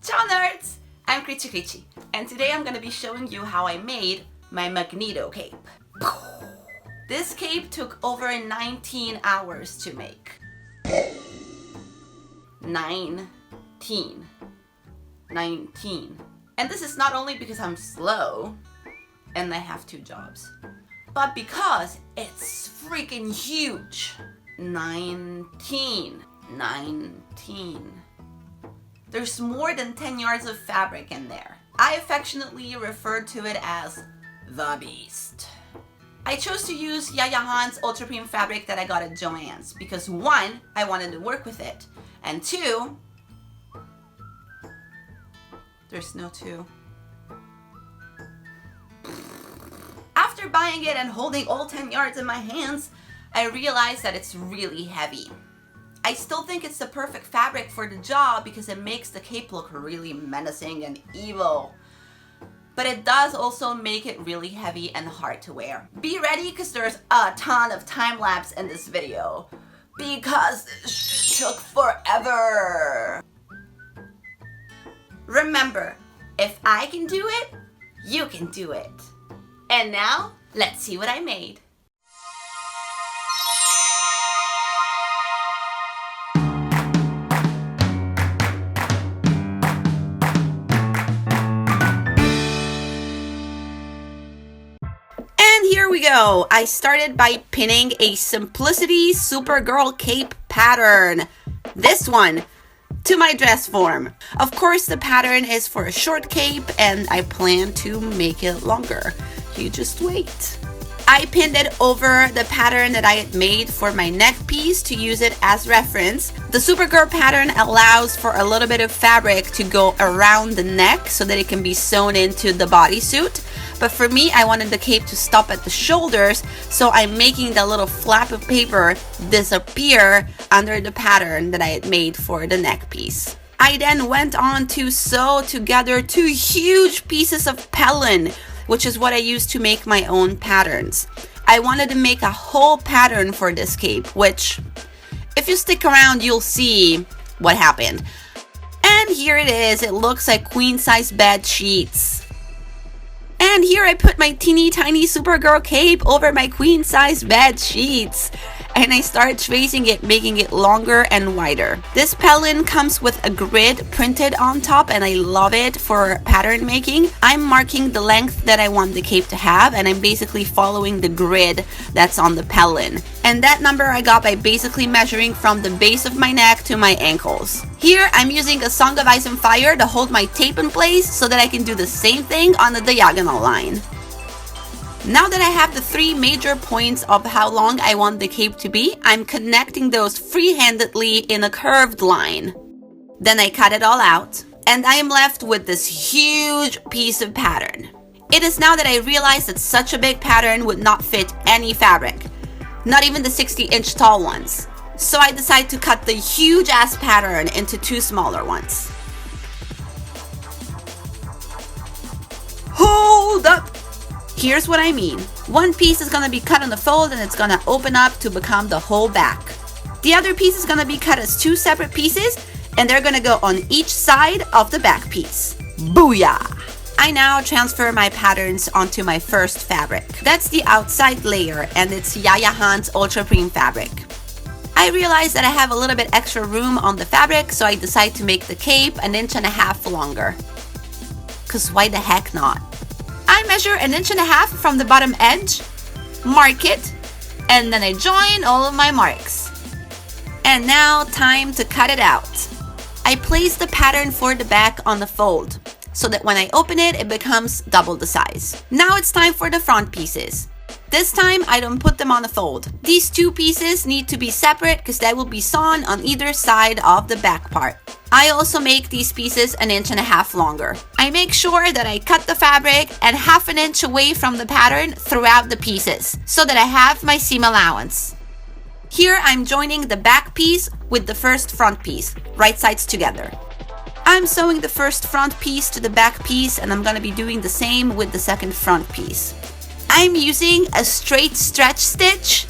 Ciao nerds! I'm CRICCI, and today I'm going to be showing you how I made my Magneto cape. This cape took over 19 hours to make. 19. And this is not only because I'm slow and I have 2 jobs, but because it's freaking huge. 19. There's more than 10 yards of fabric in there. I affectionately refer to it as the beast. I chose to use Yaya's Ultrapreme fabric that I got at Joann's because 1, I wanted to work with it, and 2, there's no 2. After buying it and holding all 10 yards in my hands, I realized that it's really heavy. I still think it's the perfect fabric for the job because it makes the cape look really menacing and evil. But it does also make it really heavy and hard to wear. Be ready because there's a ton of time lapse in this video because this shit took forever. Remember, if I can do it, you can do it. And now, let's see what I made. Here we go. I started by pinning a Simplicity Supergirl cape pattern, this one, to my dress form. Of course, the pattern is for a short cape and I plan to make it longer. You just wait. I pinned it over the pattern that I had made for my neck piece to use it as reference. The Supergirl pattern allows for a little bit of fabric to go around the neck so that it can be sewn into the bodysuit. But for me, I wanted the cape to stop at the shoulders, so I'm making the little flap of paper disappear under the pattern that I had made for the neck piece. I then went on to sew together 2 huge pieces of Pellon, which is what I use to make my own patterns. I wanted to make a whole pattern for this cape, which, if you stick around, you'll see what happened. And here it is. It looks like queen-size bed sheets. And here I put my teeny tiny Supergirl cape over my queen-size bed sheets. And I started tracing it, making it longer and wider. This Pellon comes with a grid printed on top and I love it for pattern making. I'm marking the length that I want the cape to have and I'm basically following the grid that's on the Pellon. And that number I got by basically measuring from the base of my neck to my ankles. Here I'm using a Song of Ice and Fire to hold my tape in place so that I can do the same thing on the diagonal line. Now that I have the 3 major points of how long I want the cape to be, I'm connecting those free-handedly in a curved line. Then I cut it all out, and I am left with this huge piece of pattern. It is now that I realize that such a big pattern would not fit any fabric, not even the 60-inch tall ones. So I decide to cut the huge-ass pattern into 2 smaller ones. Hold up! Here's what I mean. One piece is going to be cut on the fold and it's going to open up to become the whole back. The other piece is going to be cut as 2 separate pieces and they're going to go on each side of the back piece. Booyah! I now transfer my patterns onto my first fabric. That's the outside layer and it's Yaya's Ultrapreme fabric. I realize that I have a little bit extra room on the fabric, so I decide to make the cape 1.5 inches longer. Cause why the heck not? I measure 1.5 inches from the bottom edge, mark it, and then I join all of my marks. And now time to cut it out. I place the pattern for the back on the fold, so that when I open it, it becomes double the size. Now it's time for the front pieces. This time, I don't put them on the fold. These 2 pieces need to be separate because they will be sewn on either side of the back part. I also make these pieces 1.5 inches longer. I make sure that I cut the fabric and 1/2 inch away from the pattern throughout the pieces so that I have my seam allowance. Here I'm joining the back piece with the first front piece, right sides together. I'm sewing the first front piece to the back piece and I'm going to be doing the same with the second front piece. I'm using a straight stretch stitch,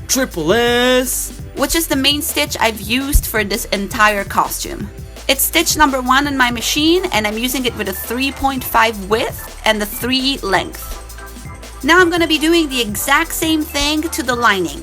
Triple S, which is the main stitch I've used for this entire costume. It's stitch number 1 on my machine, and I'm using it with a 3.5 width and the 3 length. Now I'm going to be doing the exact same thing to the lining,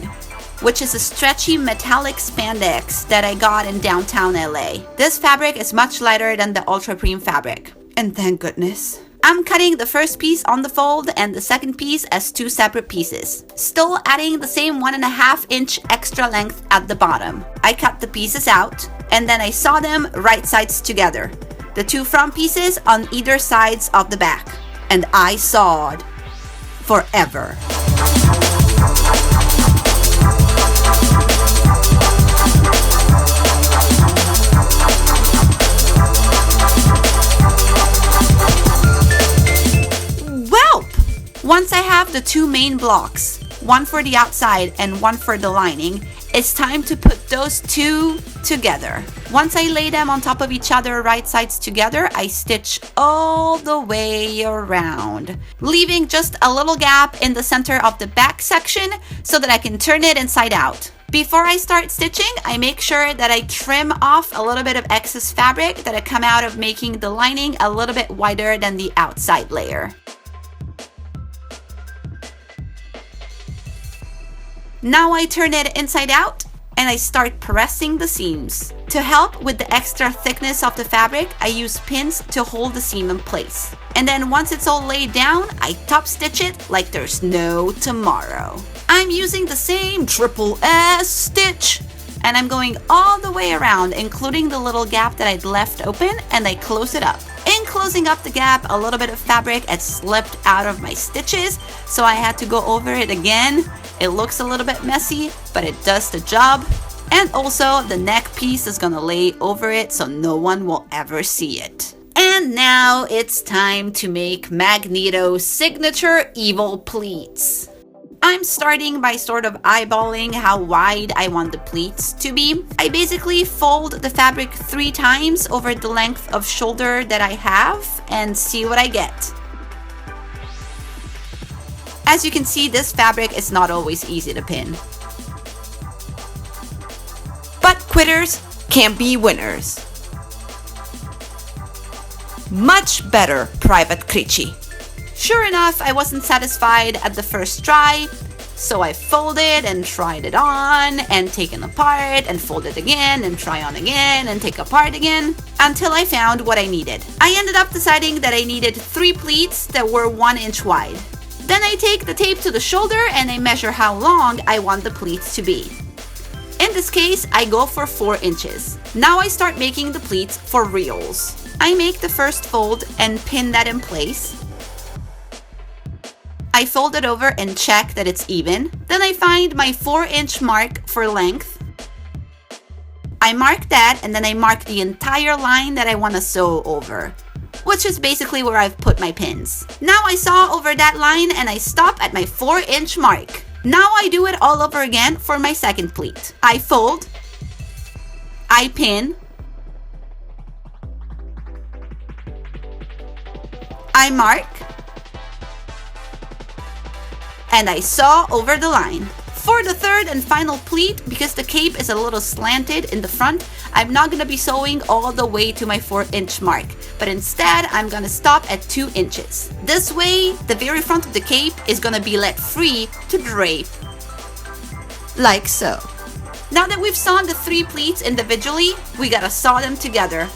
which is a stretchy metallic spandex that I got in downtown LA. This fabric is much lighter than the Ultrapreme fabric, and thank goodness. I'm cutting the first piece on the fold and the second piece as 2 separate pieces, still adding the same 1.5 inch extra length at the bottom. I cut the pieces out, and then I saw them right sides together, the 2 front pieces on either sides of the back, and I sawed forever. Once I have the 2 main blocks, one for the outside and one for the lining, it's time to put those 2 together. Once I lay them on top of each other right sides together, I stitch all the way around, leaving just a little gap in the center of the back section so that I can turn it inside out. Before I start stitching, I make sure that I trim off a little bit of excess fabric that had come out of making the lining a little bit wider than the outside layer. Now I turn it inside out and I start pressing the seams. To help with the extra thickness of the fabric, I use pins to hold the seam in place. And then once it's all laid down, I top stitch it like there's no tomorrow. I'm using the same triple S stitch, and I'm going all the way around, including the little gap that I'd left open, and I close it up. In closing up the gap, a little bit of fabric had slipped out of my stitches, so I had to go over it again. It looks a little bit messy, but it does the job. And also, the neck piece is gonna lay over it so no one will ever see it. And now it's time to make Magneto's signature evil pleats. I'm starting by sort of eyeballing how wide I want the pleats to be. I basically fold the fabric 3 times over the length of shoulder that I have and see what I get. As you can see, this fabric is not always easy to pin. But quitters can be winners. Much better, Private Cricci. Sure enough, I wasn't satisfied at the first try, so I folded and tried it on and taken apart and folded again and try on again and take apart again until I found what I needed. I ended up deciding that I needed 3 pleats that were 1 inch wide. Then I take the tape to the shoulder and I measure how long I want the pleats to be. In this case, I go for 4 inches. Now I start making the pleats for reals. I make the first fold and pin that in place. I fold it over and check that it's even. Then I find my 4-inch mark for length. I mark that, and then I mark the entire line that I want to sew over, which is basically where I've put my pins. Now I saw over that line and I stop at my 4-inch mark. Now I do it all over again for my second pleat. I fold, I pin, I mark, and I sew over the line. For the third and final pleat, because the cape is a little slanted in the front, I'm not going to be sewing all the way to my 4-inch mark, but instead I'm going to stop at 2 inches. This way, the very front of the cape is going to be let free to drape. Like so. Now that we've sewn the 3 pleats individually, we gotta sew them together.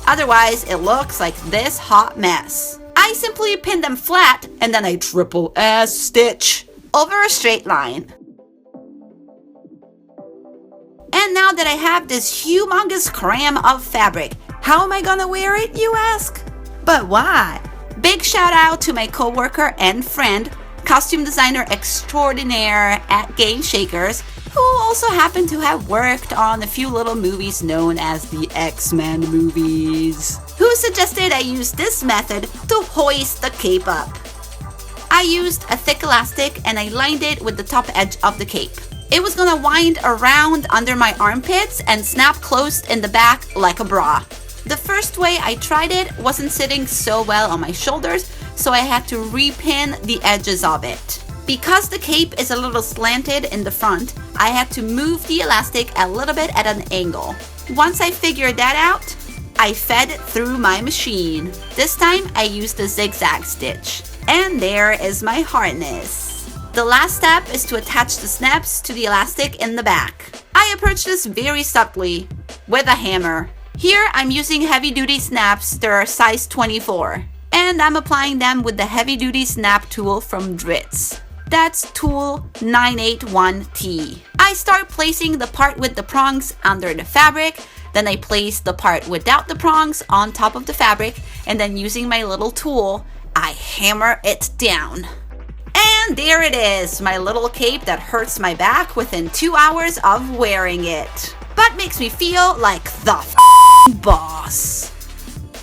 Otherwise, it looks like this hot mess. I simply pin them flat and then I triple S stitch over a straight line. And now that I have this humongous cram of fabric, how am I gonna wear it, you ask? But why? Big shout out to my coworker and friend, costume designer extraordinaire at Game Shakers, who also happened to have worked on a few little movies known as the X-Men movies, who suggested I use this method to hoist the cape up. I used a thick elastic and I lined it with the top edge of the cape. It was gonna wind around under my armpits and snap closed in the back like a bra. The first way I tried it wasn't sitting so well on my shoulders, so I had to repin the edges of it. Because the cape is a little slanted in the front, I had to move the elastic a little bit at an angle. Once I figured that out, I fed it through my machine. This time I used the zigzag stitch. And there is my harness. The last step is to attach the snaps to the elastic in the back. I approach this very subtly with a hammer. Here I'm using heavy-duty snaps that are size 24. And I'm applying them with the heavy-duty snap tool from Dritz. That's tool 981T. I start placing the part with the prongs under the fabric, then I place the part without the prongs on top of the fabric, and then using my little tool, I hammer it down. And there it is, my little cape that hurts my back within 2 hours of wearing it, but makes me feel like the boss.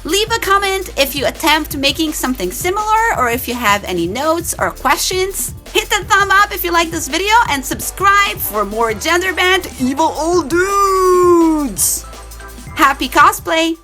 Leave a comment if you attempt making something similar or if you have any notes or questions. Hit the thumb up if you like this video and subscribe for more gender bent evil old dudes. Happy cosplay!